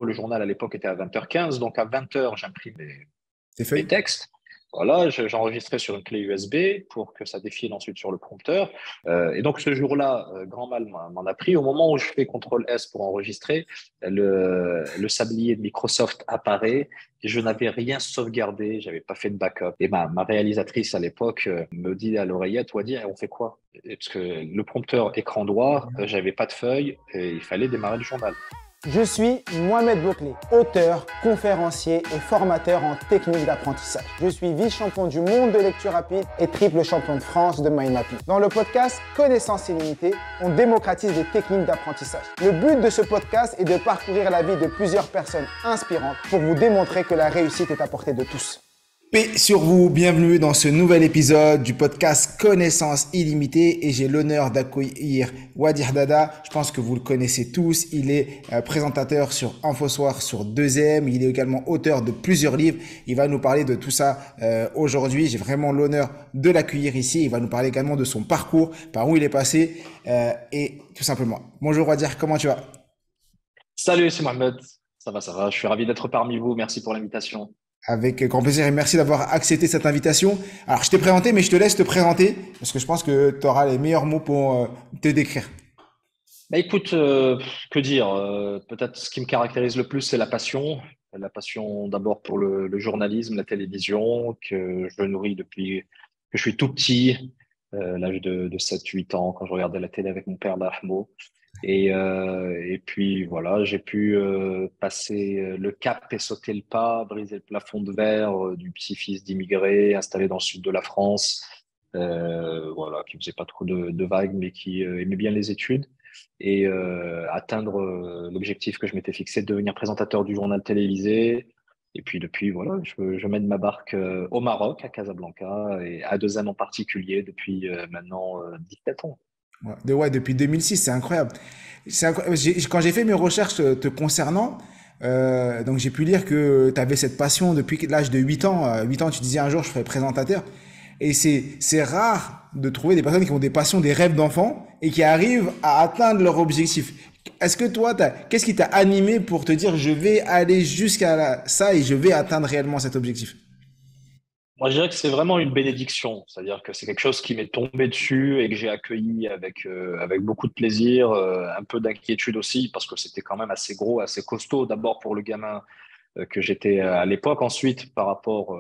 Le journal à l'époque était à 20h15, donc à 20h, j'imprime Tes mes feuilles? textes. Voilà, j'enregistrais sur une clé USB pour que ça défile ensuite sur le prompteur. Et donc ce jour-là, grand mal m'en a pris. Au moment où je fais CTRL S pour enregistrer, le sablier de Microsoft apparaît et je n'avais rien sauvegardé, j'avais pas fait de backup. Et ma réalisatrice à l'époque me dit à l'oreillette, Wadi, on fait quoi? Parce que le prompteur écran droit, j'avais pas de feuille et il fallait démarrer le journal. Je suis Mohamed Bouclé, auteur, conférencier et formateur en technique d'apprentissage. Je suis vice-champion du monde de lecture rapide et triple champion de France de mind mapping. Dans le podcast Connaissance illimitée, on démocratise les techniques d'apprentissage. Le but de ce podcast est de parcourir la vie de plusieurs personnes inspirantes pour vous démontrer que la réussite est à portée de tous. Paix sur vous, bienvenue dans ce nouvel épisode du podcast Connaissance illimitée et j'ai l'honneur d'accueillir Wadi Dada. Je pense que vous le connaissez tous, il est présentateur sur InfoSoir sur 2M, il est également auteur de plusieurs livres. Il va nous parler de tout ça aujourd'hui, j'ai vraiment l'honneur de l'accueillir ici. Il va nous parler également de son parcours, par où il est passé et tout simplement. Bonjour Wadi, comment tu vas? Salut, c'est Mohamed. Ça va, ça va. Je suis ravi d'être parmi vous. Merci pour l'invitation. Avec grand plaisir et merci d'avoir accepté cette invitation. Alors, je t'ai présenté, mais je te laisse te présenter parce que je pense que tu auras les meilleurs mots pour te décrire. Bah écoute, que dire? Peut-être ce qui me caractérise le plus, c'est la passion. La passion d'abord pour le journalisme, la télévision, que je nourris depuis que je suis tout petit, l'âge de 7-8 ans, quand je regardais la télé avec mon père Lahmo. Et puis voilà, j'ai pu passer le cap et sauter le pas, briser le plafond de verre du petit-fils d'immigrés installé dans le sud de la France, voilà, qui faisait pas trop de vagues, mais qui aimait bien les études et atteindre l'objectif que je m'étais fixé de devenir présentateur du journal télévisé. Et puis depuis, voilà, je mène ma barque au Maroc, à Casablanca, et à Deux-Ânes en particulier depuis maintenant 17 ans. Ouais, depuis 2006, c'est incroyable. Quand j'ai fait mes recherches te concernant, donc j'ai pu lire que tu avais cette passion depuis l'âge de 8 ans. 8 ans, tu disais un jour, je ferai présentateur. Et c'est rare de trouver des personnes qui ont des passions, des rêves d'enfant et qui arrivent à atteindre leur objectif. Est-ce que toi, qu'est-ce qui t'a animé pour te dire je vais aller jusqu'à ça et je vais atteindre réellement cet objectif? Moi, je dirais que c'est vraiment une bénédiction. C'est-à-dire que c'est quelque chose qui m'est tombé dessus et que j'ai accueilli avec beaucoup de plaisir, un peu d'inquiétude aussi, parce que c'était quand même assez gros, assez costaud. D'abord pour le gamin que j'étais à l'époque, ensuite par rapport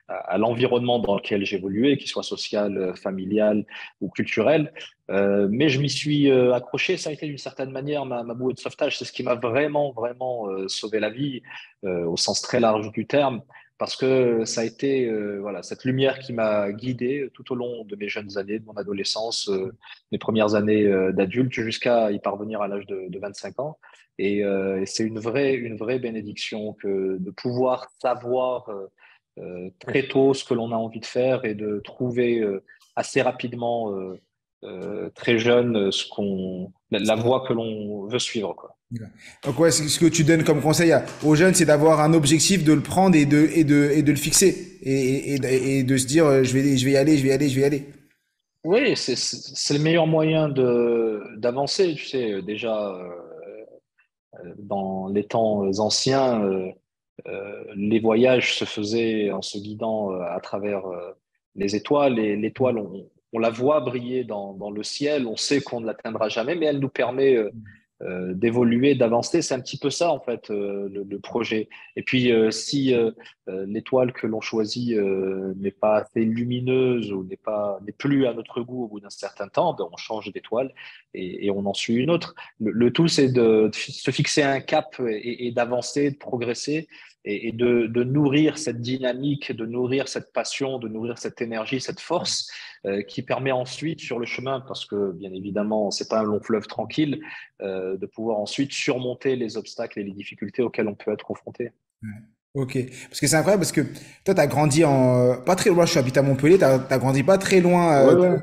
à l'environnement dans lequel j'évoluais, qu'il soit social, familial ou culturel. Mais je m'y suis accroché. Ça a été d'une certaine manière ma bouée de sauvetage. C'est ce qui m'a vraiment, vraiment sauvé la vie au sens très large du terme. Parce que ça a été voilà cette lumière qui m'a guidé tout au long de mes jeunes années, de mon adolescence, mes premières années d'adulte, jusqu'à y parvenir à l'âge de 25 ans. Et c'est une vraie bénédiction que de pouvoir savoir très tôt ce que l'on a envie de faire et de trouver assez rapidement, très jeune, la voie que l'on veut suivre, quoi. Donc ouais, ce que tu donnes comme conseil aux jeunes, c'est d'avoir un objectif, de le prendre et de le fixer et de se dire je vais y aller, je vais y aller, je vais y aller. Oui, c'est le meilleur moyen d'avancer. Tu sais, déjà, dans les temps anciens, les voyages se faisaient en se guidant à travers les étoiles. Et l'étoile, on la voit briller dans le ciel. On sait qu'on ne l'atteindra jamais, mais elle nous permet d'évoluer, d'avancer. C'est un petit peu ça, en fait, le projet. Et puis, si l'étoile que l'on choisit n'est pas assez lumineuse ou n'est plus à notre goût au bout d'un certain temps, ben, on change d'étoile et on en suit une autre. Le tout, c'est de se fixer un cap et d'avancer, de progresser et de nourrir cette dynamique, de nourrir cette passion, de nourrir cette énergie, cette force qui permet ensuite sur le chemin, parce que bien évidemment, c'est pas un long fleuve tranquille, de pouvoir ensuite surmonter les obstacles et les difficultés auxquelles on peut être confronté. Ok, parce que c'est incroyable parce que toi, t'as grandi pas très loin. Je suis habité à Montpellier. T'as grandi pas très loin Ouais, ouais.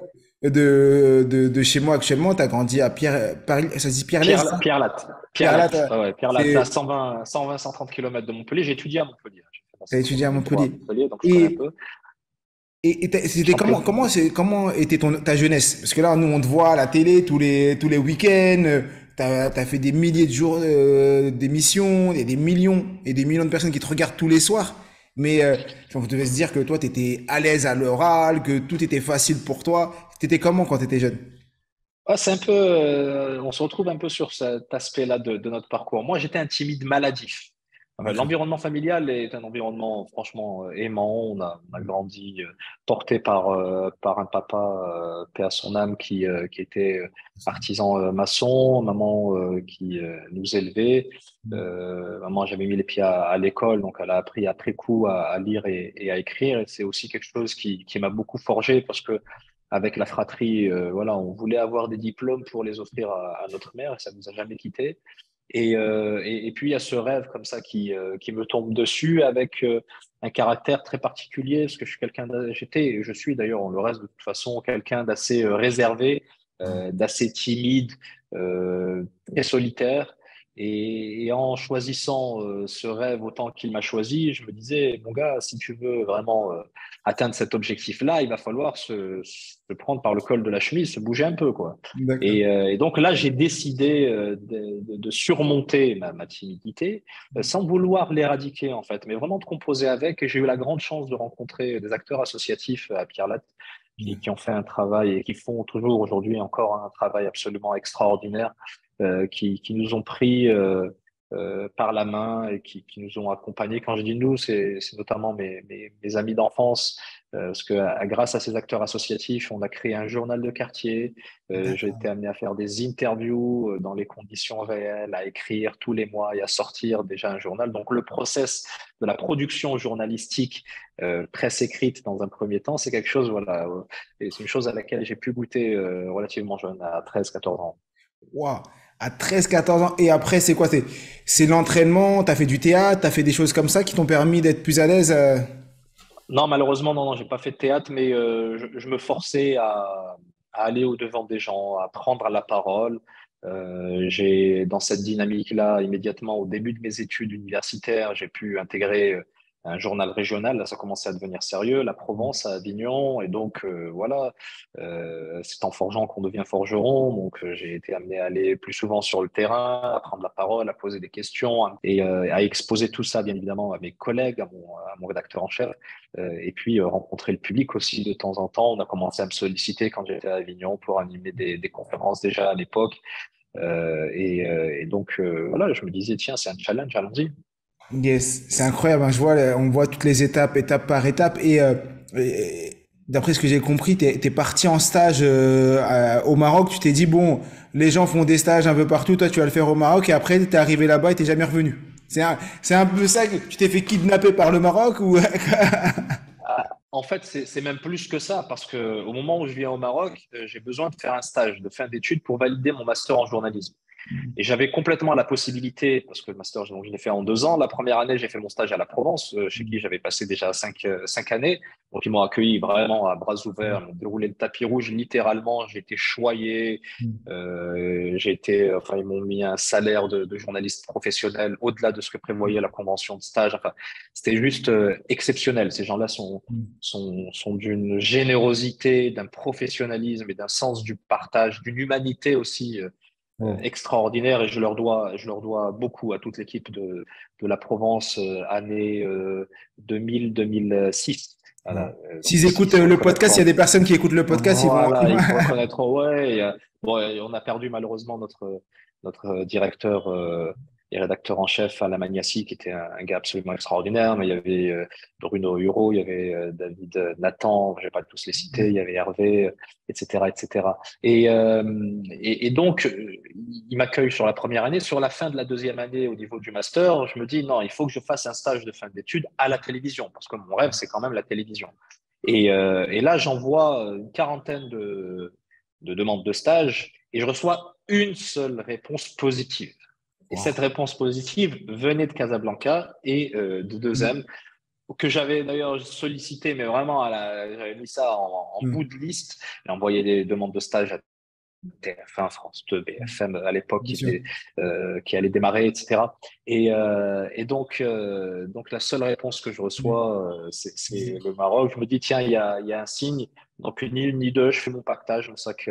de chez moi actuellement. T'as grandi à Paris, ça se dit Pierre-Lès, ça? Pierre Pierre-Latte. Latte, ouais, ouais, Pierre Latte, c'est à 130 kilomètres de Montpellier. J'ai étudié à Montpellier. J'ai fait ma T'as section étudié à de droit à Montpellier. Montpellier, donc je connais un Et peu. Je c'était t'en prie. comment était ta jeunesse? Parce que là, nous, on te voit à la télé tous les week-ends. t'as fait des milliers de jours d'émissions, il y a des millions et des millions de personnes qui te regardent tous les soirs. Mais on devait se dire que toi, tu étais à l'aise à l'oral, que tout était facile pour toi. T'étais comment quand tu étais jeune? Ouais, c'est un peu, on se retrouve un peu sur cet aspect-là de notre parcours. Moi, j'étais un timide maladif. D'accord. L'environnement familial est un environnement franchement aimant. On a grandi porté par un papa, paix à son âme, qui était artisan maçon, maman qui nous élevait. Maman, j'avais mis les pieds à l'école, donc elle a appris après coup à lire et à écrire. Et c'est aussi quelque chose qui m'a beaucoup forgé parce que avec la fratrie, voilà, on voulait avoir des diplômes pour les offrir à notre mère et ça nous a jamais quittés. Et puis il y a ce rêve comme ça qui me tombe dessus avec un caractère très particulier parce que je suis j'étais et je suis d'ailleurs, on le reste de toute façon, quelqu'un d'assez réservé, d'assez timide, très solitaire. Et en choisissant ce rêve autant qu'il m'a choisi, je me disais, mon gars, si tu veux vraiment atteindre cet objectif-là, il va falloir se prendre par le col de la chemise, se bouger un peu, quoi. D'accord. Et donc là, j'ai décidé de surmonter ma timidité sans vouloir l'éradiquer, en fait, mais vraiment de composer avec. Et j'ai eu la grande chance de rencontrer des acteurs associatifs à Pierre-Latte qui ont fait un travail et qui font toujours aujourd'hui encore un travail absolument extraordinaire, qui nous ont pris par la main et qui nous ont accompagnés. Quand je dis nous, c'est notamment mes amis d'enfance, parce que grâce à ces acteurs associatifs, on a créé un journal de quartier. J'ai D'accord. été amené à faire des interviews dans les conditions réelles, à écrire tous les mois et à sortir déjà un journal. Donc le process de la production journalistique presse écrite dans un premier temps, c'est quelque chose, voilà, et c'est une chose à laquelle j'ai pu goûter relativement jeune, à 13, 14 ans. Waouh. À 13, 14 ans. Et après, c'est quoi? C'est l'entraînement, t'as fait du théâtre, t'as fait des choses comme ça qui t'ont permis d'être plus à l'aise. Non, malheureusement, non, non, j'ai pas fait de théâtre, mais je me forçais à aller au-devant des gens, à prendre la parole. Dans cette dynamique-là, immédiatement au début de mes études universitaires, j'ai pu intégrer un journal régional. Là, ça commençait à devenir sérieux, la Provence, à Avignon. Et donc, voilà, c'est en forgeant qu'on devient forgeron. Donc, j'ai été amené à aller plus souvent sur le terrain, à prendre la parole, à poser des questions et à exposer tout ça, bien évidemment, à mes collègues, à mon rédacteur en chef. Et puis rencontrer le public aussi de temps en temps. On a commencé à me solliciter quand j'étais à Avignon pour animer des conférences déjà à l'époque. Et donc voilà, je me disais, tiens, c'est un challenge, allons-y. Yes, c'est incroyable, hein. Je vois, on voit toutes les étapes, étape par étape. Et d'après ce que j'ai compris, t'es parti en stage au Maroc. Tu t'es dit, bon, les gens font des stages un peu partout, toi tu vas le faire au Maroc. Et après, t'es arrivé là-bas et t'es jamais revenu. C'est un peu ça que tu t'es fait kidnapper par le Maroc ou... En fait, c'est même plus que ça, parce que au moment où je viens au Maroc, j'ai besoin de faire un stage de fin d'études pour valider mon master en journalisme. Et j'avais complètement la possibilité, parce que le master, donc, je l'ai fait en 2 ans. La première année, j'ai fait mon stage à la Provence, chez qui j'avais passé déjà 5 années. Donc, ils m'ont accueilli vraiment à bras ouverts, ils m'ont déroulé le tapis rouge, littéralement. J'ai été choyé. Enfin, ils m'ont mis un salaire de journaliste professionnel au-delà de ce que prévoyait la convention de stage. Enfin, c'était juste exceptionnel. Ces gens-là sont d'une générosité, d'un professionnalisme et d'un sens du partage, d'une humanité aussi extraordinaire et je leur dois beaucoup à toute l'équipe de la Provence année 2000-2006. Ouais. Voilà, donc S'ils écoutent ils le podcast, il y a reconnaîtront. des personnes qui écoutent le podcast, Voilà, ils reconnaîtront. Ouais, bon, et on a perdu malheureusement notre directeur et rédacteur en chef Alain Magnassi, qui était un gars absolument extraordinaire. Mais il y avait Bruno Hureau, il y avait David Nathan, je vais pas tous les citer, il y avait Hervé, etc., etc. Et donc, il m'accueille sur la première année. Sur la fin de la deuxième année, au niveau du master, je me dis non, il faut que je fasse un stage de fin d'études à la télévision, parce que mon rêve, c'est quand même la télévision. Et là, j'envoie une quarantaine de demandes de stage et je reçois une seule réponse positive. Et cette Wow. réponse positive venait de Casablanca et de 2M, que j'avais d'ailleurs sollicité, mais vraiment, j'avais mis ça en bout de liste et envoyé des demandes de stage à TF1, France 2, BFM à l'époque Bien sûr. qui allait démarrer, etc. Et donc la seule réponse que je reçois, c'est le Maroc. Je me dis, tiens, il y a un signe. Donc ni une ni deux, je fais mon pactage, mon sac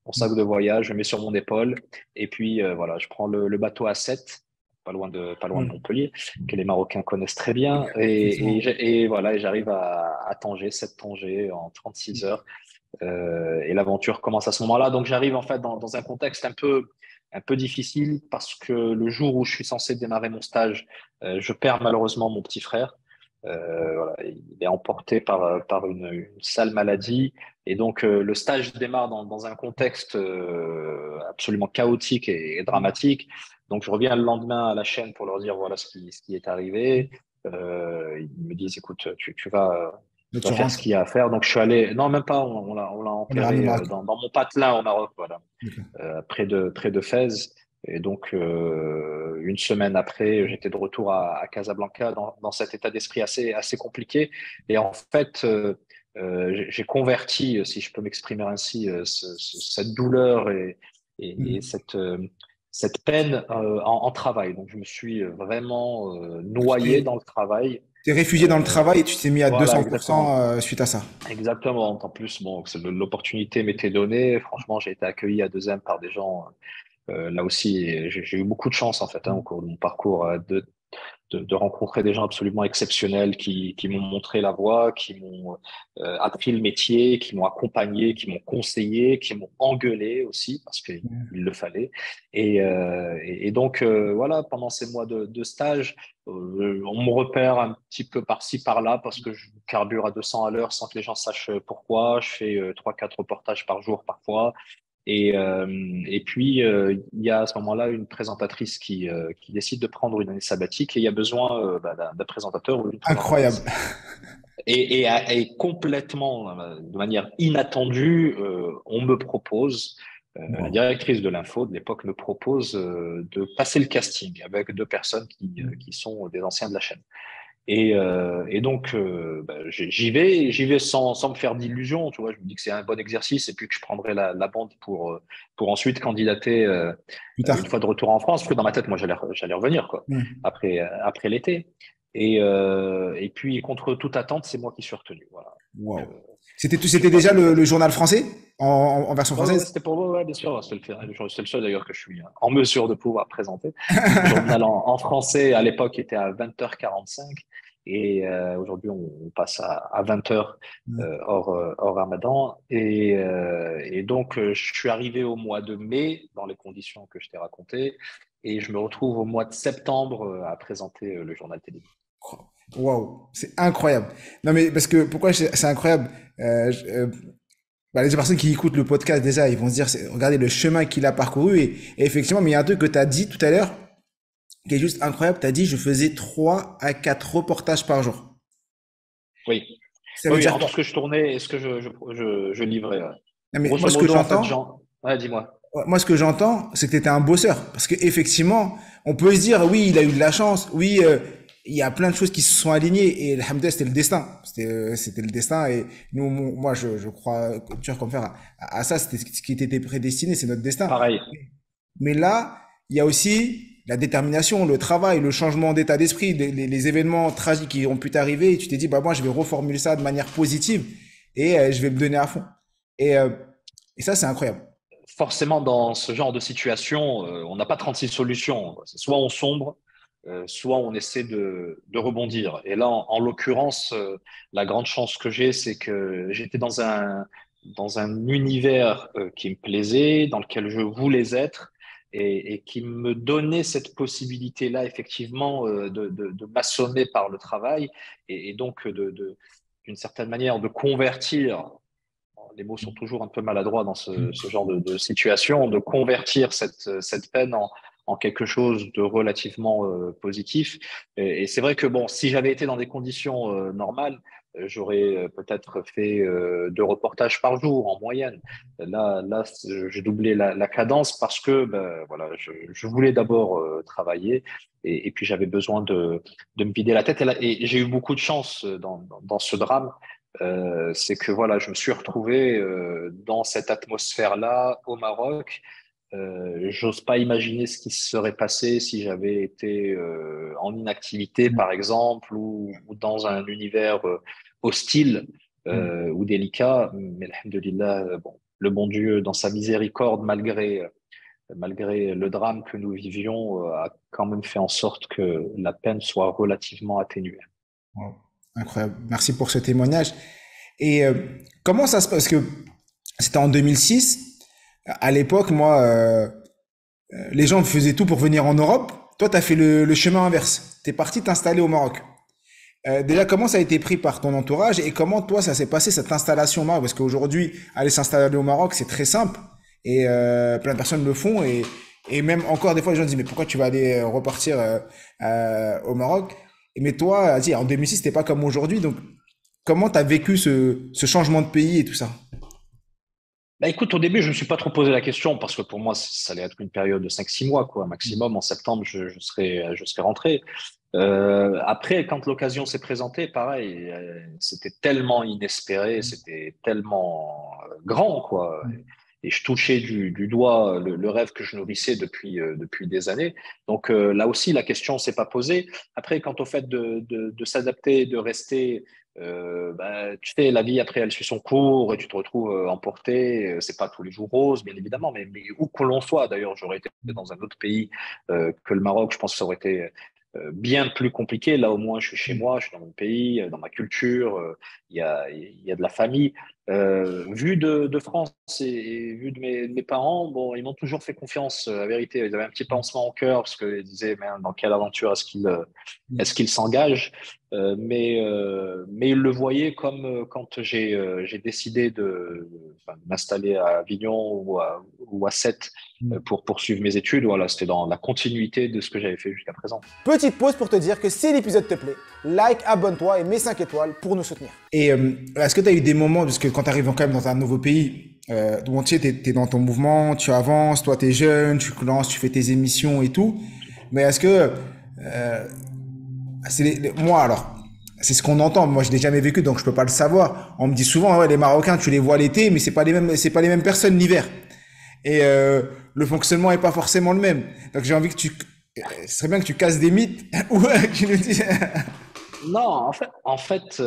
mon sac de voyage, je le mets sur mon épaule. Et puis, voilà, je prends le bateau à 7, pas loin de Hmm. Montpellier, que les Marocains connaissent très Oui, bien. effectivement. Et voilà, et j'arrive à Tanger, 7 Tanger en 36 heures. Et l'aventure commence à ce moment-là. Donc, j'arrive en fait dans un contexte un peu difficile parce que le jour où je suis censé démarrer mon stage, je perds malheureusement mon petit frère. Voilà, il est emporté par une sale maladie. Et donc, le stage démarre dans un contexte absolument chaotique et dramatique. Donc, je reviens le lendemain à la chaîne pour leur dire voilà ce qui est arrivé. Ils me disent, écoute, Mais tu vas tu faire ce rentres, qu'il y a à faire. Donc, je suis allé, non, même pas, on l'a on est ramené au enterré Maroc. dans mon patelin au Maroc, voilà, Ok. près de Fès. Et donc, une semaine après, j'étais de retour à Casablanca dans cet état d'esprit assez compliqué. Et en fait, j'ai converti, si je peux m'exprimer ainsi, cette douleur et Hmm. cette peine en travail. Donc, je me suis vraiment Tu noyé t'es dans le travail. t'es réfugié dans le Euh, travail et tu t'es mis à voilà, exactement. 200% suite à ça. Exactement. En plus, bon, l'opportunité m'était donnée. Franchement, j'ai été accueilli à 2M par des gens. Là aussi, j'ai eu beaucoup de chance en fait au cours de mon parcours de rencontrer des gens absolument exceptionnels qui m'ont montré la voie, qui m'ont appris le métier, qui m'ont accompagné, qui m'ont conseillé, qui m'ont engueulé aussi parce qu'il le fallait. Et donc voilà, pendant ces mois de stage, on me repère un petit peu par-ci par-là parce que je carbure à 200 à l'heure sans que les gens sachent pourquoi. Je fais 3-4 reportages par jour parfois. Et puis, il y a à ce moment-là une présentatrice qui décide de prendre une année sabbatique et il y a besoin d'un présentateur ou d'une Incroyable. présentatrice. Et complètement, de manière inattendue, on me propose, la Wow. directrice de l'info de l'époque me propose de passer le casting avec deux personnes qui sont des anciens de la chaîne. Et donc, j'y vais sans me faire d'illusions, tu vois. Je me dis que c'est un bon exercice et puis que je prendrai la bande pour ensuite candidater Plus une tard. fois de retour en France. Parce que dans ma tête, moi, j'allais revenir, quoi, Hmm. après l'été. Et puis, contre toute attente, c'est moi qui suis retenu. Voilà. Donc, Wow. je C'était passe déjà le le casting. journal français en version Ouais, ouais, française? c'était pour moi, ouais, bien sûr. C'est le seul d'ailleurs que je suis en mesure de pouvoir présenter. Le journal en français, à l'époque, était à 20h45 et aujourd'hui, on passe à 20h hors Ramadan. Et donc, je suis arrivé au mois de mai dans les conditions que je t'ai racontées et je me retrouve au mois de septembre à présenter le journal télévisé. Waouh, c'est incroyable. Non mais parce que pourquoi c'est incroyable? Bah, les personnes qui écoutent le podcast déjà, ils vont se dire, regardez le chemin qu'il a parcouru et effectivement, mais il y a un truc que tu as dit tout à l'heure qui est juste incroyable. Tu as dit, je faisais 3 à 4 reportages par jour. Oui, Ça veut oui, dire entre quoi? ce que je tournais et ce que je livrais. Ouais. Non, mais moi, Grosso ce que modo, en fait, j'entends, Jean. Ouais, dis-moi. ouais, moi, ce que j'entends, c'est que tu étais un bosseur. Parce que effectivement, on peut se dire, oui, il a eu de la chance. Oui, il y a plein de choses qui se sont alignées. Et alhamdoulilah, c'était le destin. C'était le destin. Et nous, moi, je crois, dur comme fer, à ça. C'était ce qui était prédestiné. C'est notre destin. Pareil. Mais là, il y a aussi la détermination, le travail, le changement d'état d'esprit, les événements tragiques qui ont pu t'arriver. Et tu t'es dit, bah, moi, je vais reformuler ça de manière positive et je vais me donner à fond. Et, euh, et ça, c'est incroyable. Forcément, dans ce genre de situation, on n'a pas 36 solutions. C'est soit on sombre, soit on essaie de rebondir. Et là, en l'occurrence, la grande chance que j'ai, c'est que j'étais dans un univers qui me plaisait, dans lequel je voulais être, et qui me donnait cette possibilité-là, effectivement, de m'assommer par le travail, et donc d'une certaine manière, de convertir. Les mots sont toujours un peu maladroits dans ce genre de situation, de convertir cette peine en quelque chose de relativement positif. Et c'est vrai que bon, si j'avais été dans des conditions normales, j'aurais peut-être fait 2 reportages par jour en moyenne. Là, j'ai doublé la cadence parce que ben, voilà, je voulais d'abord travailler et puis j'avais besoin de me vider la tête. Et j'ai eu beaucoup de chance dans ce drame, c'est que voilà, je me suis retrouvé dans cette atmosphère-là au Maroc. J'ose pas imaginer ce qui se serait passé si j'avais été en inactivité, par exemple, ou dans un univers hostile ou délicat. Mais alhamdoulilah, bon, le bon Dieu, dans sa miséricorde, malgré le drame que nous vivions, a quand même fait en sorte que la peine soit relativement atténuée. Wow. Incroyable. Merci pour ce témoignage. Et comment ça se passe? Parce que c'était en 2006. À l'époque, moi, les gens faisaient tout pour venir en Europe. Toi, tu as fait le chemin inverse. Tu es parti t'installer au Maroc. Déjà, comment ça a été pris par ton entourage et comment toi, ça s'est passé cette installation au Maroc? Parce qu'aujourd'hui, aller s'installer au Maroc, c'est très simple et plein de personnes le font et même encore des fois, les gens disent mais pourquoi tu vas aller repartir au Maroc? Mais toi, en 2006, c'était pas comme aujourd'hui. Donc, comment tu as vécu ce changement de pays et tout ça? Bah écoute, au début, je ne me suis pas trop posé la question parce que pour moi, ça allait être une période de 5-6 mois, quoi, maximum. En septembre, je serais rentré. Après, quand l'occasion s'est présentée, pareil, c'était tellement inespéré, c'était tellement grand, quoi. Et je touchais du doigt le rêve que je nourrissais depuis des années. Donc là aussi, la question s'est pas posée. Après, quant au fait de s'adapter, de rester, tu sais, la vie après, elle suit son cours et tu te retrouves emporté. C'est pas tous les jours rose, bien évidemment, mais où que l'on soit. D'ailleurs, j'aurais été dans un autre pays que le Maroc. Je pense que ça aurait été bien plus compliqué. Là, au moins, je suis chez moi, je suis dans mon pays, dans ma culture. Il y a de la famille. Vu de France et vu de mes parents, bon, ils m'ont toujours fait confiance. La vérité, ils avaient un petit pincement au cœur parce qu'ils disaient, mais dans quelle aventure est-ce qu'il s'engage? Mais ils le voyaient comme quand j'ai décidé de m'installer à Avignon ou à Sète pour poursuivre mes études. Voilà, c'était dans la continuité de ce que j'avais fait jusqu'à présent. Petite pause pour te dire que si l'épisode te plaît, like, abonne-toi et mets 5 étoiles pour nous soutenir. Et est-ce que tu as eu des moments, parce que quand tu arrives quand même dans un nouveau pays, où tu sais, t'es dans ton mouvement, tu avances, toi t'es jeune, tu lances, tu fais tes émissions et tout, mais est-ce que moi alors, c'est ce qu'on entend. Moi, je l'ai jamais vécu, donc je peux pas le savoir. On me dit souvent, ouais, les Marocains, tu les vois l'été, mais c'est pas les mêmes personnes l'hiver. Et le fonctionnement est pas forcément le même. Donc j'ai envie que ce serait bien que tu casses des mythes ou que tu nous dises. Non, en fait,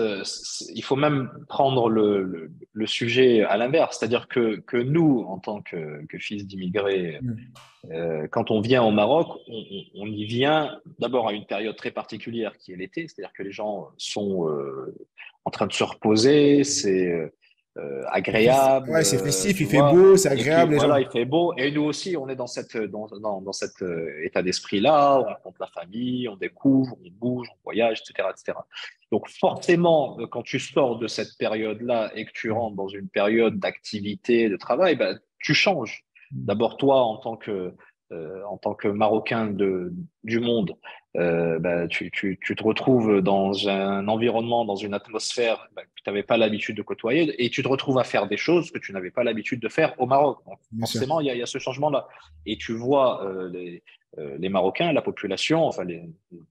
il faut même prendre le sujet à l'inverse. C'est-à-dire que nous, en tant que fils d'immigrés, quand on vient au Maroc, on y vient d'abord à une période très particulière qui est l'été, c'est-à-dire que les gens sont en train de se reposer, c'est agréable, Ouais, c'est festif, il tu fait vois, beau, c'est et puis agréable, les gens. voilà, il fait beau, et nous aussi, on est dans cet état d'esprit-là, on rencontre la famille, on découvre, on bouge, on voyage, etc., etc. Donc forcément, quand tu sors de cette période-là et que tu rentres dans une période d'activité, de travail, ben, tu changes. D'abord, toi, en tant que Marocain du monde, tu te retrouves dans un environnement, dans une atmosphère que tu n'avais pas l'habitude de côtoyer et tu te retrouves à faire des choses que tu n'avais pas l'habitude de faire au Maroc. Donc, Bien sûr. forcément, il y a ce changement-là. Et tu vois les Marocains, la population, enfin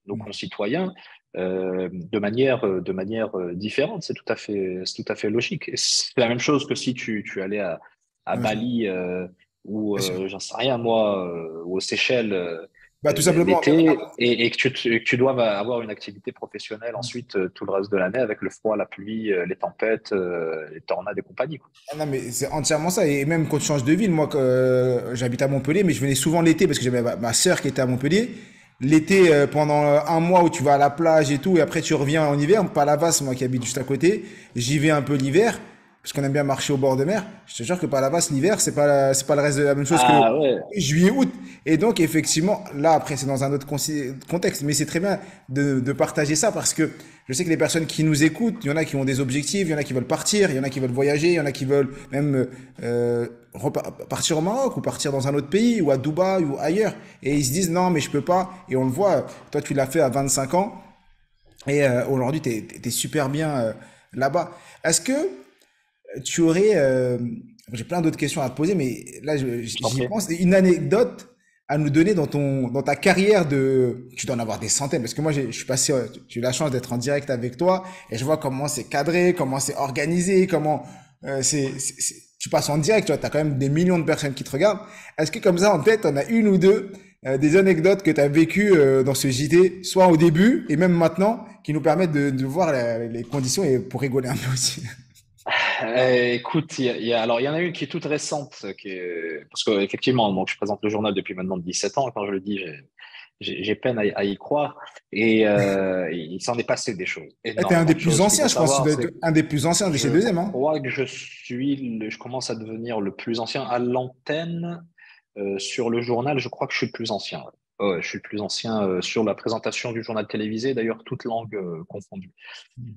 nos concitoyens, de manière différente. C'est tout à fait logique. Et c'est la même chose que si tu allais à Ouais, Bali ou bien sûr. j'en sais rien moi, ou aux Seychelles Bah, tout simplement. l'été et que tu dois avoir une activité professionnelle ensuite tout le reste de l'année avec le froid, la pluie, les tempêtes, les tornades et compagnie, quoi. Ah non, mais c'est entièrement ça. Et même quand tu changes de ville, moi, j'habite à Montpellier, mais je venais souvent l'été parce que j'avais ma sœur qui était à Montpellier. L'été, pendant un mois où tu vas à la plage et tout, et après tu reviens en hiver, Palavas, moi qui habite juste à côté, j'y vais un peu l'hiver, parce qu'on aime bien marcher au bord de mer. Je te jure que Palavas, l'hiver, c'est pas le reste de la même chose que Ah ouais. juillet, août. Et donc, effectivement, là, après, c'est dans un autre contexte, mais c'est très bien de partager ça parce que je sais que les personnes qui nous écoutent, il y en a qui ont des objectifs, il y en a qui veulent partir, il y en a qui veulent voyager, il y en a qui veulent même partir au Maroc ou partir dans un autre pays ou à Dubaï ou ailleurs. Et ils se disent non, mais je peux pas. Et on le voit, toi, tu l'as fait à 25 ans et aujourd'hui, t'es super bien là-bas. Est-ce que tu aurais, j'ai plein d'autres questions à te poser, mais là, T'en j'y prie. pense, une anecdote à nous donner dans ta carrière tu dois en avoir des centaines, parce que moi, je suis passé, j'ai eu la chance d'être en direct avec toi, et je vois comment c'est cadré, comment c'est organisé, comment, tu passes en direct, tu vois, t'as quand même des millions de personnes qui te regardent. Est-ce que comme ça, en tête, on a une ou deux, des anecdotes que tu as vécues dans ce JT, soit au début et même maintenant, qui nous permettent de voir les conditions et pour rigoler un peu aussi. Écoute, alors il y en a une qui est toute récente, parce qu'effectivement, donc je présente le journal depuis maintenant 17 ans. Quand je le dis, j'ai peine à y croire. Et il s'en est passé des choses, T'es un énormément des de plus choses. Ce qu'il anciens, faut je pense. Tu savoir, dois c'est être que un des plus anciens de chez je Deuxième, hein. crois que je commence à devenir le plus ancien à l'antenne sur le journal. Je crois que je suis le plus ancien. Ouais. Ouais, je suis le plus ancien sur la présentation du journal télévisé, d'ailleurs, toutes langues confondues.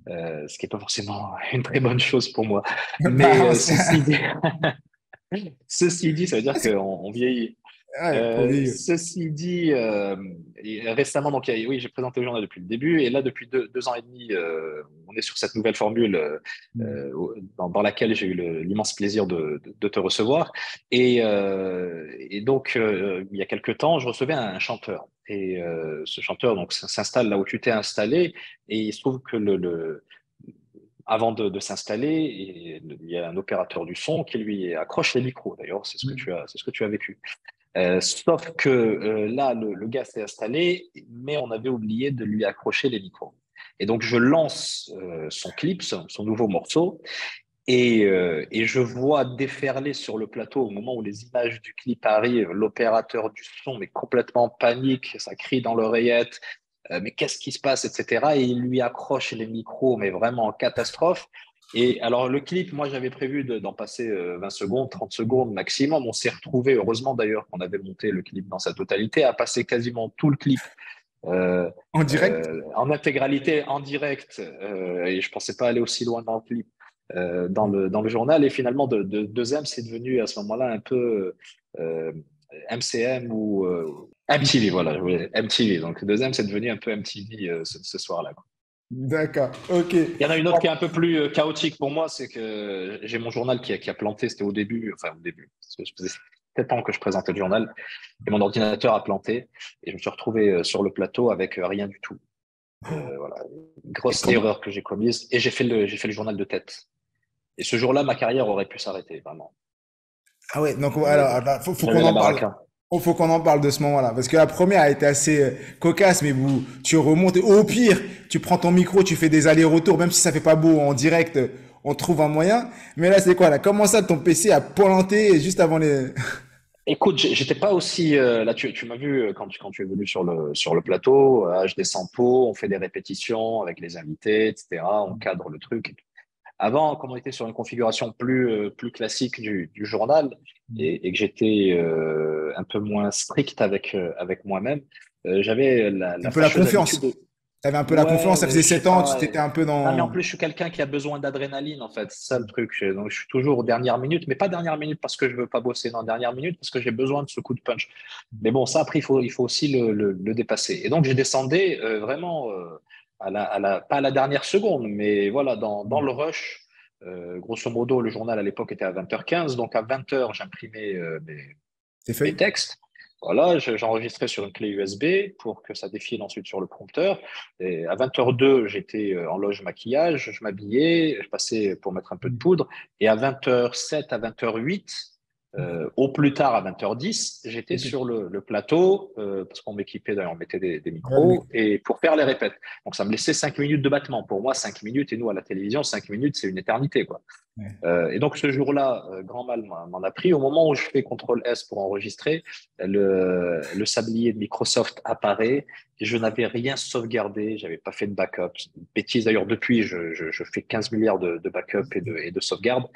Ce qui n'est pas forcément une très bonne chose pour moi. Mais Bah, ceci dit, ça veut dire qu'on vieillit. ouais, faut vieillir. Ceci dit, et récemment, donc, oui, j'ai présenté le journal depuis le début, et là, depuis 2 ans et demi, on est sur cette nouvelle formule dans laquelle j'ai eu l'immense plaisir de te recevoir. Et donc, il y a quelque temps, je recevais un chanteur. Et ce chanteur donc, s'installe là où tu t'es installé, et il se trouve que avant de s'installer, il y a un opérateur du son qui lui accroche les micros. D'ailleurs, c'est ce que tu as vécu. Sauf que là, le gars s'est installé, mais on avait oublié de lui accrocher les micros. Et donc, je lance son clip, son nouveau morceau, et je vois déferler sur le plateau au moment où les images du clip arrivent, l'opérateur du son, mais complètement en panique, ça crie dans l'oreillette, mais qu'est-ce qui se passe, etc. Et il lui accroche les micros, mais vraiment en catastrophe. Et alors, le clip, moi, j'avais prévu d'en passer 20 secondes, 30 secondes maximum. On s'est retrouvé, heureusement d'ailleurs, qu'on avait monté le clip dans sa totalité, à passer quasiment tout le clip En direct? en intégralité, en direct. Et je pensais pas aller aussi loin dans le clip, dans le journal. Et finalement, de 2M, c'est devenu à ce moment-là un peu MCM ou MTV, voilà, je voulais MTV. Donc, 2M, c'est devenu un peu MTV ce soir-là. D'accord, ok. Il y en a une autre qui est un peu plus chaotique pour moi, c'est que j'ai mon journal qui a planté, c'était au début, enfin au début, parce que ça faisait 7 ans que je présentais le journal, et mon ordinateur a planté, et je me suis retrouvé sur le plateau avec rien du tout. Voilà, une Et grosse comment? erreur que j'ai commise, et j'ai fait le journal de tête. Et ce jour-là, ma carrière aurait pu s'arrêter, vraiment. Ah ouais, donc Mais bon, alors, faut qu'on j'avais la en parle. baraka. Faut qu'on en parle de ce moment-là. Parce que la première a été assez cocasse, mais tu remontes. Et au pire, tu prends ton micro, tu fais des allers-retours, même si ça fait pas beau en direct, on trouve un moyen. Mais là, c'est quoi, là? Comment ça, ton PC a pointé juste avant les... Écoute, j'étais pas aussi là. Tu m'as vu quand tu es venu sur le plateau. Je descends pot, on fait des répétitions avec les invités, etc. On cadre le truc. Avant, comme on était sur une configuration plus classique du journal et que j'étais un peu moins strict avec moi-même, j'avais la Un peu la fâcheuse habitude confiance. de. T'avais un peu la Ouais, confiance, ça mais faisait je sais 7 ans, tu pas. t'étais un peu Non, mais en dans... plus, je suis quelqu'un qui a besoin d'adrénaline, en fait. C'est ça le truc. Donc, je suis toujours aux dernières minutes, mais pas dernière minute parce que je veux pas bosser. Non, dernière minute parce que j'ai besoin de ce coup de punch. Mais bon, ça, après, il faut aussi le dépasser. Et donc, j'ai descendu vraiment pas à la dernière seconde, mais voilà, dans le rush. Grosso modo, le journal à l'époque était à 20h15. Donc, à 20h, j'imprimais tes mes feuilles. textes. Voilà, j'enregistrais sur une clé USB pour que ça défile ensuite sur le prompteur. Et à 20h02, j'étais en loge maquillage, je m'habillais, je passais pour mettre un peu de poudre. Et à 20h07, à 20h08, au plus tard à 20h10, j'étais Ok. sur le plateau, parce qu'on m'équipait, d'ailleurs, on mettait des Ouais, le mec. micros, et pour faire les répètes. Donc ça me laissait 5 minutes de battement. Pour moi, 5 minutes, et nous à la télévision, 5 minutes, c'est une éternité, quoi. Ouais. Et donc ce jour-là, grand mal m'en a pris. Au moment où je fais CTRL S pour enregistrer, le sablier de Microsoft apparaît. Et je n'avais rien sauvegardé, j'avais pas fait de backup. Bêtise d'ailleurs, depuis, je fais 15 milliards de backup et de sauvegarde.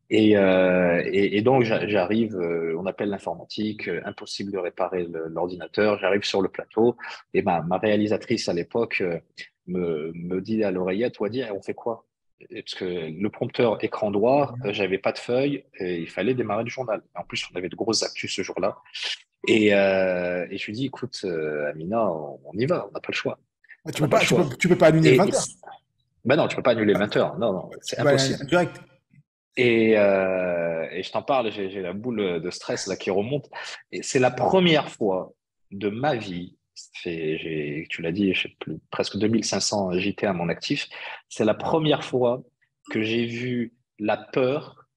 Et donc j'arrive, on appelle l'informatique, impossible de réparer l'ordinateur. J'arrive sur le plateau et ma réalisatrice à l'époque me dit à l'oreillette, Wadi, on fait quoi? Parce que le prompteur écran noir, j'avais pas de feuille et il fallait démarrer le journal. En plus, on avait de grosses actus ce jour-là. Et je lui dis, écoute, Amina, on y va, on n'a pas le choix. Ouais, On n'a pas le choix. tu peux pas annuler le Et, et 20h. ben non, tu peux pas annuler le 20h. Non, non, c'est Tu peux aller impossible. direct. Et je t'en parle, j'ai la boule de stress là qui remonte. Et c'est la première fois de ma vie, tu l'as dit, j'ai presque 2500 JT à mon actif. C'est la première fois que j'ai vu la peur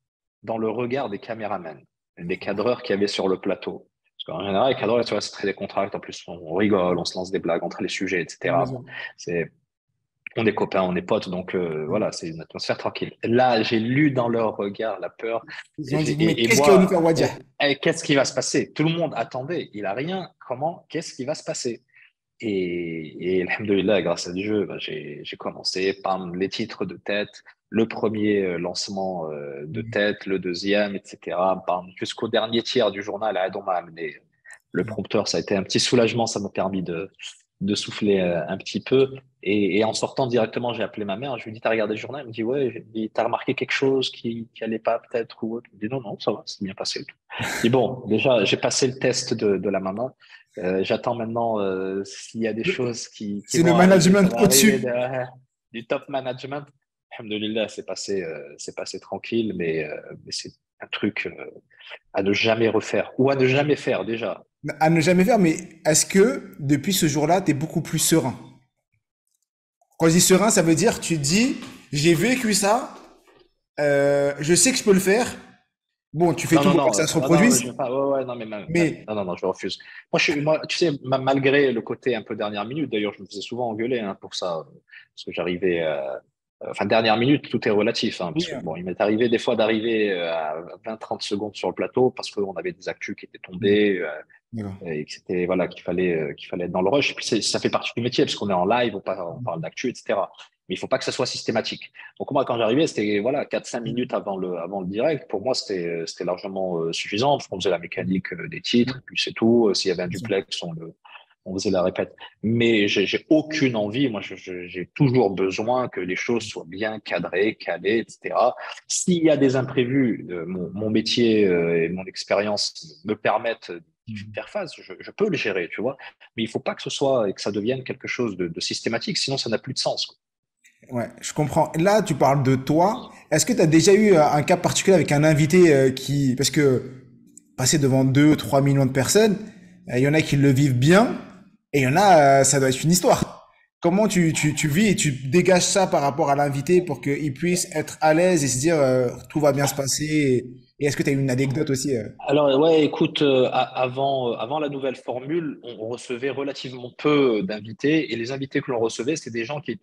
dans le regard des caméramans, des cadreurs qui avaient sur le plateau. Parce qu'en général, les cadreurs, tu vois, c'est très décontracté. En plus, on rigole, on se lance des blagues entre les sujets, Ouais, bien etc. sûr. Bon, c'est On est copains, on est potes, donc voilà, c'est une atmosphère tranquille. Là, j'ai lu dans leur regard la peur. Ils Et, ont dit, mais et qu'est-ce qui va nous faire moi, Wadia? qu'est-ce qui va se passer? Tout le monde attendait. Il a rien. Comment? Qu'est-ce qui va se passer? Alhamdoulilah, grâce à Dieu, bah, j'ai commencé par les titres de tête, le premier lancement de tête, le deuxième, etc. Jusqu'au dernier tiers du journal, on m'a amené le prompteur. Ça a été un petit soulagement, ça m'a permis de souffler un petit peu. Et en sortant directement, j'ai appelé ma mère. Je lui ai dit, t'as regardé le journal? Elle me dit, ouais. J'ai dit, t'as remarqué quelque chose qui allait pas peut-être ou autre? Elle me dit, non, non, ça va, c'est bien passé. Je dis, bon, déjà, j'ai passé le test de la maman. J'attends maintenant s'il y a des choses qui C'est le vont arriver, ça management va arriver au-dessus. du top management. Alhamdoulilah, c'est passé tranquille, mais c'est un truc à ne jamais refaire ou à ne jamais faire déjà. À ne jamais faire, mais est-ce que depuis ce jour-là, tu es beaucoup plus serein? Quand je dis serein, ça veut dire tu te dis, j'ai vécu ça, je sais que je peux le faire. Bon, tu fais Non, tout non, pour pas non, que ça se non, reproduise, je veux pas. Ouais, ouais, non, mais mais non, non, non, je refuse. Moi, tu sais, malgré le côté un peu dernière minute, d'ailleurs, je me faisais souvent engueuler pour ça, parce que j'arrivais, enfin, dernière minute, tout est relatif, oui, parce que bon, il m'est arrivé des fois d'arriver à 20-30 secondes sur le plateau parce qu'on avait des actus qui étaient tombés, d'accord. et que c'était voilà qu'il fallait être dans le rush. Et puis ça fait partie du métier parce qu'on est en live, on parle d'actu, etc. Mais il faut pas que ça soit systématique. Donc moi, quand j'arrivais, c'était voilà 4-5 minutes avant le direct. Pour moi, c'était largement suffisant parce qu'on faisait la mécanique des titres, puis c'est tout. S'il y avait un duplex, on faisait la répète. Mais j'ai aucune envie. Moi, j'ai toujours besoin que les choses soient bien cadrées, calées, etc. S'il y a des imprévus, mon métier et mon expérience me permettent d'y faire face. Je peux le gérer, tu vois. Mais il faut pas que ce soit et que ça devienne quelque chose de systématique, sinon ça n'a plus de sens, quoi. Ouais, je comprends. Là, tu parles de toi. Est-ce que tu as déjà eu un cas particulier avec un invité qui... Parce que passer devant 2, 3 millions de personnes, il y en a qui le vivent bien et il y en a, ça doit être une histoire. Comment tu vis et tu dégages ça par rapport à l'invité pour qu'il puisse être à l'aise et se dire tout va bien se passer et est-ce que tu as une anecdote aussi Alors, ouais, écoute, avant la nouvelle formule, on recevait relativement peu d'invités et les invités que l'on recevait, c'était des gens qui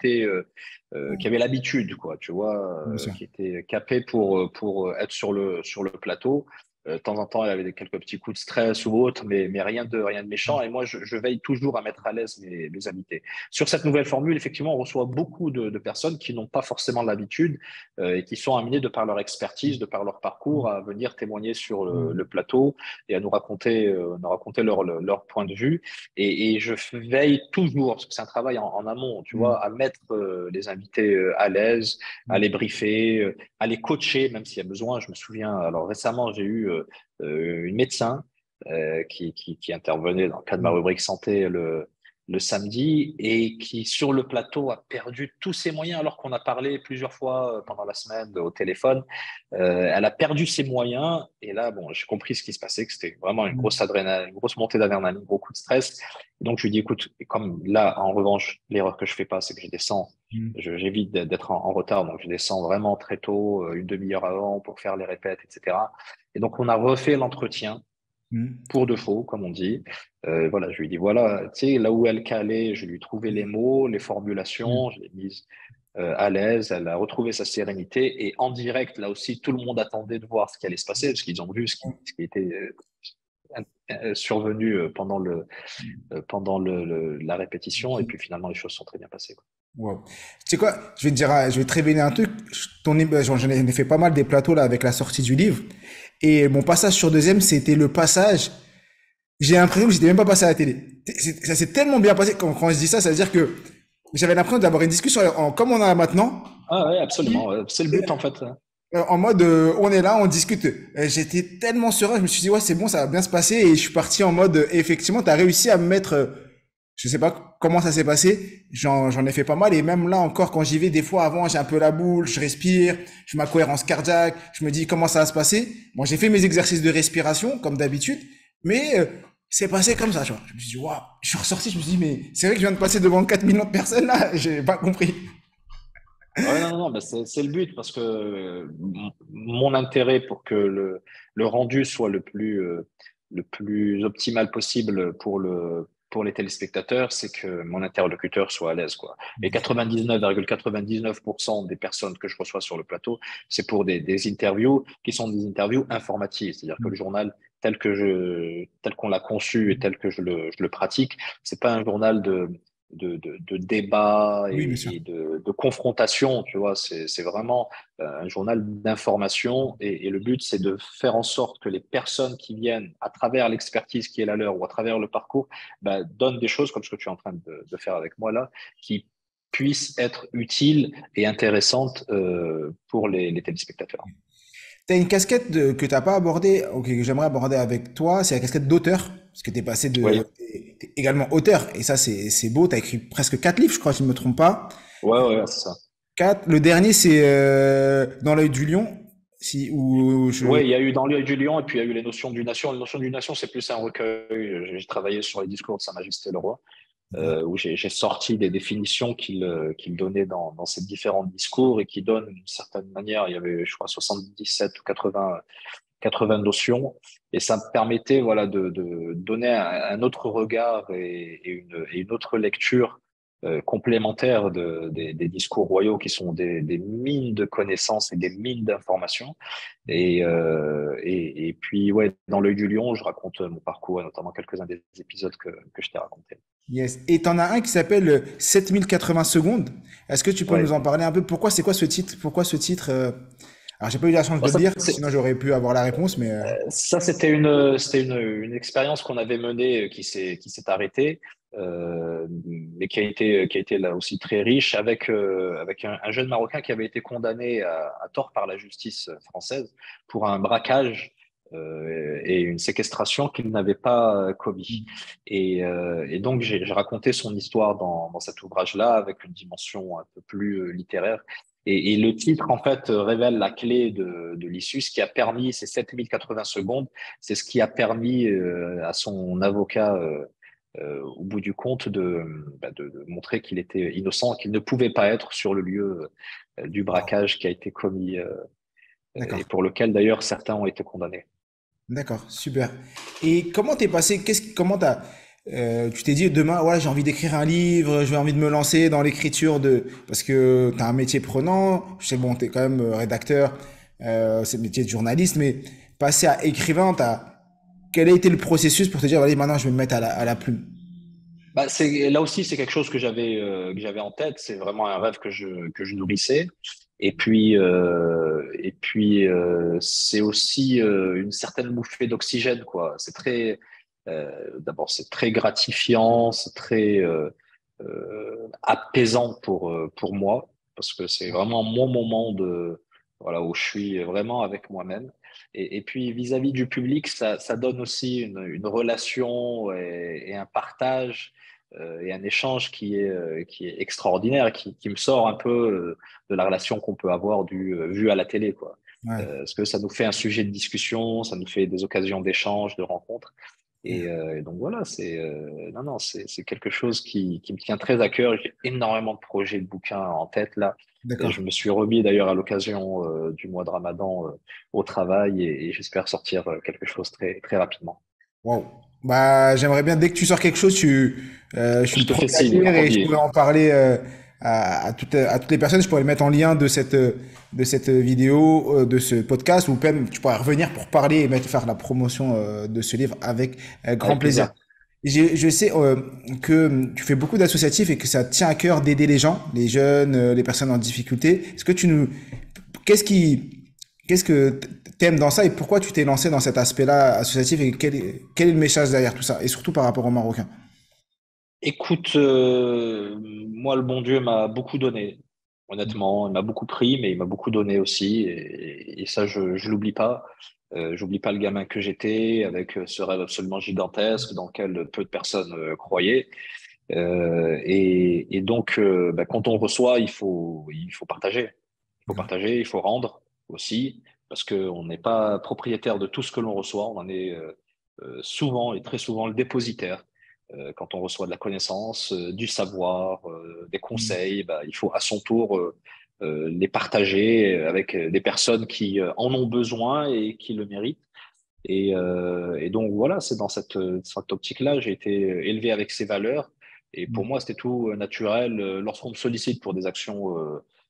avaient l'habitude, quoi, tu vois, Bien sûr. qui étaient capés pour être sur le plateau. De temps en temps, il y avait quelques petits coups de stress ou autre, mais rien de méchant. Et moi, je veille toujours à mettre à l'aise mes invités. Sur cette nouvelle formule, effectivement, on reçoit beaucoup de personnes qui n'ont pas forcément l'habitude et qui sont amenés de par leur expertise, de par leur parcours, à venir témoigner sur le plateau et à nous raconter leur point de vue. Et je veille toujours, parce que c'est un travail en amont, tu vois, à mettre les invités à l'aise, à les briefer, à les coacher, même s'il y a besoin. Je me souviens, alors récemment, j'ai eu une médecin qui intervenait dans le cadre de ma rubrique santé le samedi et qui, sur le plateau, a perdu tous ses moyens alors qu'on a parlé plusieurs fois pendant la semaine au téléphone. Elle a perdu ses moyens et là, bon, j'ai compris ce qui se passait, que c'était vraiment une grosse adrénaline, une grosse montée d'adrénaline, beaucoup de stress. Et donc, je lui dis, écoute, et comme là, en revanche, l'erreur que je fais pas, c'est que je descends, j'évite d'être en retard, donc je descends vraiment très tôt, une demi-heure avant pour faire les répètes, etc. Et donc, on a refait l'entretien pour de faux, comme on dit. Voilà, je lui dis, voilà, tu sais, là où elle calait, je lui ai trouvé les mots, les formulations, je l'ai mise à l'aise, elle a retrouvé sa sérénité. Et en direct, là aussi, tout le monde attendait de voir ce qui allait se passer, parce qu'ils ont vu ce qui était survenu pendant la répétition. Et puis finalement, les choses sont très bien passées, quoi. Wow. Tu sais quoi, je vais te dire, je vais te révéler un truc. J'en ai fait pas mal des plateaux là avec la sortie du livre. Et mon passage sur deuxième, c'était le passage. J'ai l'impression que j'étais même pas passé à la télé. Ça s'est tellement bien passé. Quand je dis ça, ça veut dire que j'avais l'impression d'avoir une discussion comme on en a maintenant, Ah ouais, absolument. C'est le but, en fait. en mode on est là, on discute. J'étais tellement serein, je me suis dit ouais c'est bon, ça va bien se passer et je suis parti en mode effectivement, t'as réussi à me mettre. Je sais pas comment ça s'est passé. J'en ai fait pas mal et même là encore quand j'y vais, des fois avant j'ai un peu la boule, je respire, je ma cohérence cardiaque, je me dis comment ça va se passer. Bon, j'ai fait mes exercices de respiration comme d'habitude, mais c'est passé comme ça, tu vois. Je me suis dit waouh, je suis ressorti, je me suis dit mais c'est vrai que je viens de passer devant 4 millions de personnes là, j'ai pas compris. Ouais, non, non, non, bah, c'est le but parce que mon intérêt pour que le rendu soit le plus optimal possible pour les téléspectateurs, c'est que mon interlocuteur soit à l'aise, quoi. Et 99,99% des personnes que je reçois sur le plateau, c'est pour des interviews qui sont des interviews informatives. C'est-à-dire que le journal tel qu'on l'a conçu et tel que je le pratique, c'est pas un journal de débat Oui, bien sûr. et de confrontation, tu vois. C'est vraiment un journal d'information et le but, c'est de faire en sorte que les personnes qui viennent à travers l'expertise qui est la leur ou à travers le parcours, bah, donnent des choses comme ce que tu es en train de faire avec moi là, qui puissent être utiles et intéressantes pour les téléspectateurs. Tu as une casquette que tu n'as pas abordée, ok, que j'aimerais aborder avec toi, c'est la casquette d'auteur. Parce que tu es passé Oui, t'es également auteur. Et ça, c'est beau. Tu as écrit presque 4 livres, je crois, si je ne me trompe pas. ouais, c'est ça. 4. Le dernier, c'est Dans l'œil du lion. Si, ou je... Oui, il y a eu Dans l'œil du lion et puis il y a eu les notions d'une nation. Les notions d'une nation, c'est plus un recueil. J'ai travaillé sur les discours de Sa Majesté le Roi, où j'ai sorti des définitions qu'il donnait dans ses différents discours et qui donnent d'une certaine manière, il y avait, je crois, 77 ou 80 notions. Et ça me permettait voilà, de donner un autre regard et une autre lecture complémentaire des discours royaux qui sont des mines de connaissances et des mines d'informations. Et puis, ouais, dans l'œil du lion, je raconte mon parcours et notamment quelques-uns des épisodes que je t'ai racontés. Yes. Et t'en as un qui s'appelle 7080 secondes. Est-ce que tu peux nous Ouais. en parler un peu? Pourquoi, c'est quoi ce titre? Pourquoi ce titre? Alors, j'ai pas eu la chance Bon, de le lire, sinon j'aurais pu avoir la réponse, mais ça, c'était une expérience qu'on avait menée qui s'est arrêtée, mais qui a été là aussi très riche avec un jeune Marocain qui avait été condamné à tort par la justice française pour un braquage et une séquestration qu'il n'avait pas commis. Et donc, j'ai raconté son histoire dans cet ouvrage-là avec une dimension un peu plus littéraire. Et le titre, en fait, révèle la clé de l'issue, ce qui a permis, ces 7080 secondes, c'est ce qui a permis à son avocat, au bout du compte, de montrer qu'il était innocent, qu'il ne pouvait pas être sur le lieu du wow. braquage qui a été commis et D'accord. pour lequel, d'ailleurs, certains ont été condamnés. D'accord, super. Et comment t'es passé, tu t'es dit demain, ouais, j'ai envie d'écrire un livre, j'ai envie de me lancer dans l'écriture parce que t'as un métier prenant, je sais, bon, t'es quand même rédacteur, c'est le métier de journaliste, mais passer à écrivain, quel a été le processus pour te dire, allez, maintenant, je vais me mettre à la plume? Bah, là aussi, c'est quelque chose que j'avais en tête. C'est vraiment un rêve que je nourrissais. C'est aussi une certaine bouffée d'oxygène, quoi. D'abord, c'est très gratifiant, c'est très apaisant pour moi, parce que c'est vraiment mon moment voilà, où je suis vraiment avec moi-même. Et puis, vis-à-vis du public, ça donne aussi une relation et un partage et un échange qui est extraordinaire, qui me sort un peu de la relation qu'on peut avoir vue à la télé, quoi. Ouais. Parce que ça nous fait un sujet de discussion, ça nous fait des occasions d'échange, de rencontres. Et donc voilà, non, non, c'est quelque chose qui me tient très à cœur. J'ai énormément de projets de bouquins en tête là. Et D'accord. je me suis remis d'ailleurs à l'occasion du mois de Ramadan au travail et j'espère sortir quelque chose très, très rapidement. Wow. Bah, j'aimerais bien, dès que tu sors quelque chose, je suis Je le te fais premier à signe, lire et je promis. pourrais en parler à toutes les personnes. Je pourrais le mettre en lien de cette vidéo, de ce podcast, ou même tu pourrais revenir pour parler et faire la promotion de ce livre avec grand Avec plaisir. plaisir. Je sais que tu fais beaucoup d'associatifs et que ça te tient à cœur d'aider les gens, les jeunes, les personnes en difficulté. Qu'est-ce qui, qu'est-ce que t'aimes dans ça et pourquoi tu t'es lancé dans cet aspect-là associatif et quel est le message derrière tout ça et surtout par rapport aux Marocains? Écoute, moi, le bon Dieu m'a beaucoup donné. Honnêtement, il m'a beaucoup pris, mais il m'a beaucoup donné aussi. Et ça, je l'oublie pas. J'oublie pas le gamin que j'étais avec ce rêve absolument gigantesque dans lequel peu de personnes croyaient. Et donc, bah, quand on reçoit, il faut partager. Il faut partager, il faut rendre aussi, parce qu'on n'est pas propriétaire de tout ce que l'on reçoit. On en est souvent et très souvent le dépositaire. Quand on reçoit de la connaissance, du savoir, des conseils, bah, il faut à son tour les partager avec des personnes qui en ont besoin et qui le méritent. Et donc voilà, c'est dans cette optique-là, j'ai été élevé avec ces valeurs. Et pour moi, c'était tout naturel, lorsqu'on me sollicite pour des actions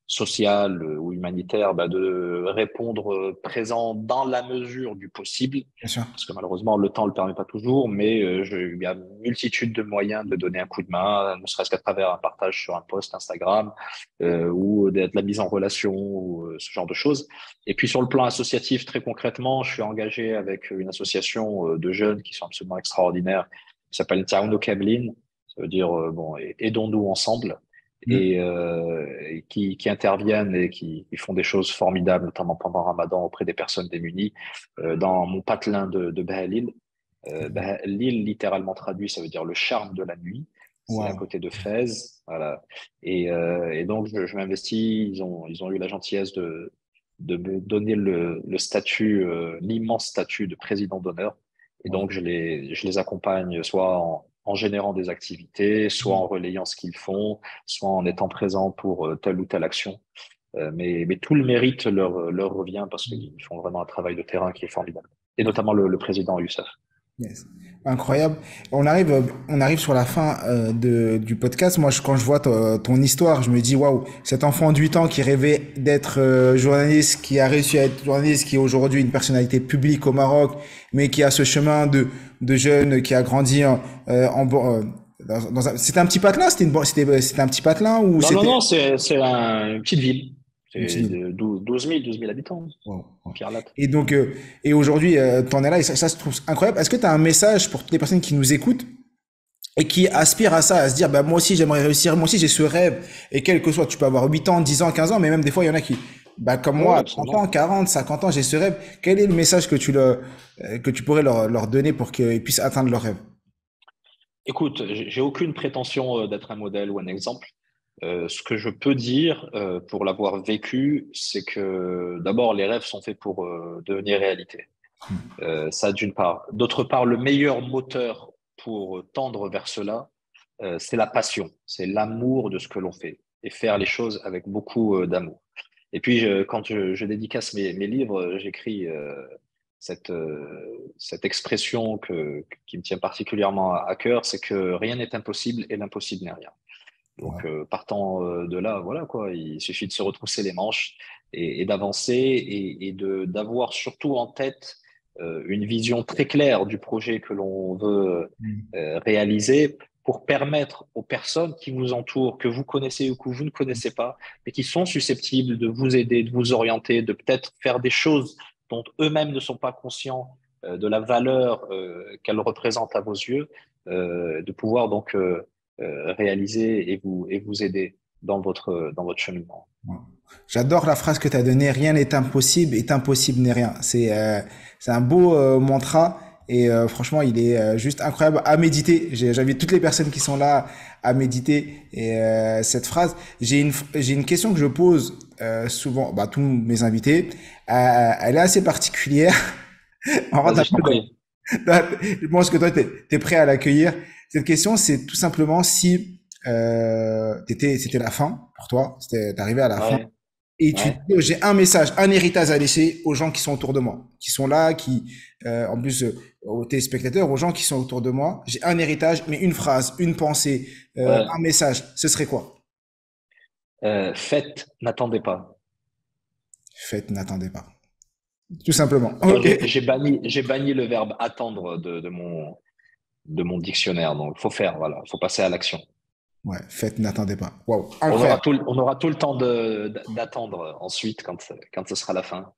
sociales ou humanitaires, bah, de répondre présent dans la mesure du possible. Bien sûr. Parce que malheureusement, le temps ne le permet pas toujours, mais il y a une multitude de moyens de donner un coup de main, ne serait-ce qu'à travers un partage sur un post Instagram ou de la mise en relation ou ce genre de choses. Et puis sur le plan associatif, très concrètement, je suis engagé avec une association de jeunes qui sont absolument extraordinaires, qui s'appelle Taouno Kablin. Ça veut dire bon, aidons-nous ensemble, Mm. et qui interviennent et qui font des choses formidables, notamment pendant Ramadan auprès des personnes démunies. Dans mon patelin de Bahalil, Bahalil, littéralement traduit, ça veut dire le charme de la nuit. C'est à Waouh. côté de Fès, voilà. Et donc je m'investis. Ils ont eu la gentillesse de me donner le statut, l'immense statut de président d'honneur. Et Waouh. donc, je les accompagne soit en générant des activités, soit en relayant ce qu'ils font, soit en étant présent pour telle ou telle action. Mais tout le mérite leur revient parce qu'ils font vraiment un travail de terrain qui est formidable. Et notamment le président Youssef. Yes. Incroyable. On arrive sur la fin du podcast. Moi, quand je vois ton histoire, je me dis, waouh, cet enfant de 8 ans qui rêvait d'être journaliste, qui a réussi à être journaliste, qui est aujourd'hui une personnalité publique au Maroc, mais qui a ce chemin de jeune qui a grandi c'était un petit patelin, c'était un petit patelin ou Non, non, c'était non, c'est une petite ville. une C'est petite. de 12 000 habitants, Wow, wow. Pierre-Latte. Et donc, et aujourd'hui, t'en es là et ça se trouve incroyable. Est-ce que tu as un message pour toutes les personnes qui nous écoutent et qui aspirent à ça, à se dire, bah, moi aussi, j'aimerais réussir, moi aussi, j'ai ce rêve. Et quel que soit, tu peux avoir 8 ans, 10 ans, 15 ans, mais même des fois, il y en a qui, bah, comme Oui, moi, à 30 absolument. ans, 40, 50 ans, j'ai ce rêve. Quel est le message que tu pourrais leur donner pour qu'ils puissent atteindre leur rêve? Écoute, j'ai aucune prétention d'être un modèle ou un exemple. Ce que je peux dire, pour l'avoir vécu, c'est que d'abord, les rêves sont faits pour devenir réalité. Ça, d'une part. D'autre part, le meilleur moteur pour tendre vers cela, c'est la passion, c'est l'amour de ce que l'on fait et faire les choses avec beaucoup d'amour. Et puis, quand je dédicace mes livres, j'écris cette expression qui me tient particulièrement à cœur, c'est que rien n'est impossible et l'impossible n'est rien. Donc, Wow. partant de là, voilà quoi, il suffit de se retrousser les manches et d'avancer et d'avoir surtout en tête une vision très claire du projet que l'on veut Mm. réaliser pour permettre aux personnes qui vous entourent, que vous connaissez ou que vous ne connaissez pas, mais qui sont susceptibles de vous aider, de vous orienter, de peut-être faire des choses dont eux-mêmes ne sont pas conscients de la valeur qu'elles représentent à vos yeux, de pouvoir donc réaliser et vous aider dans votre cheminement. Wow. J'adore la phrase que tu as donnée, rien n'est impossible et impossible n'est rien. C'est un beau mantra et franchement, il est juste incroyable à méditer. J'invite toutes les personnes qui sont là à méditer et cette phrase. J'ai une question que je pose souvent bah, à tous mes invités. Elle est assez particulière. On rentre Vas-y, un je t'en peu prie. je pense que toi, t'es prêt à l'accueillir. Cette question, c'est tout simplement si c'était la fin pour toi, t'arrivais à la fin Ouais, et tu te ouais. dis, oh, j'ai un message, un héritage à laisser aux gens qui sont autour de moi, qui sont là, en plus, aux téléspectateurs, aux gens qui sont autour de moi. J'ai un héritage, mais une phrase, une pensée, un Ouais. message. Ce serait quoi? Faites, n'attendez pas. Faites, n'attendez pas. Tout simplement. Moi, Ok. j'ai banni le verbe attendre de mon dictionnaire. Donc, il faut faire, voilà, il faut passer à l'action. Ouais, faites, n'attendez pas. Waouh, On aura incroyable. tout, on aura tout le temps d'attendre ensuite quand ce sera la fin.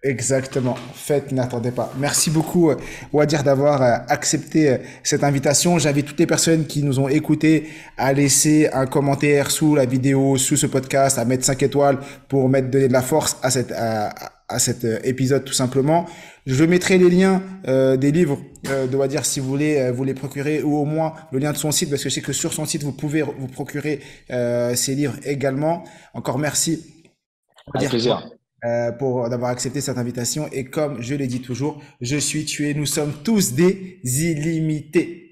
Exactement. Faites, n'attendez pas. Merci beaucoup, Wadir, d'avoir accepté cette invitation. J'invite toutes les personnes qui nous ont écoutés à laisser un commentaire sous la vidéo, sous ce podcast, à mettre 5 étoiles pour donner de la force à cet épisode, tout simplement. Je mettrai les liens des livres de Wadir si vous voulez vous les procurer ou au moins le lien de son site parce que je sais que sur son site, vous pouvez vous procurer ces livres également. Encore merci, Avec Wadir, plaisir. pour d'avoir accepté cette invitation. Et comme je l'ai dit toujours, je suis tué, nous sommes tous des illimités.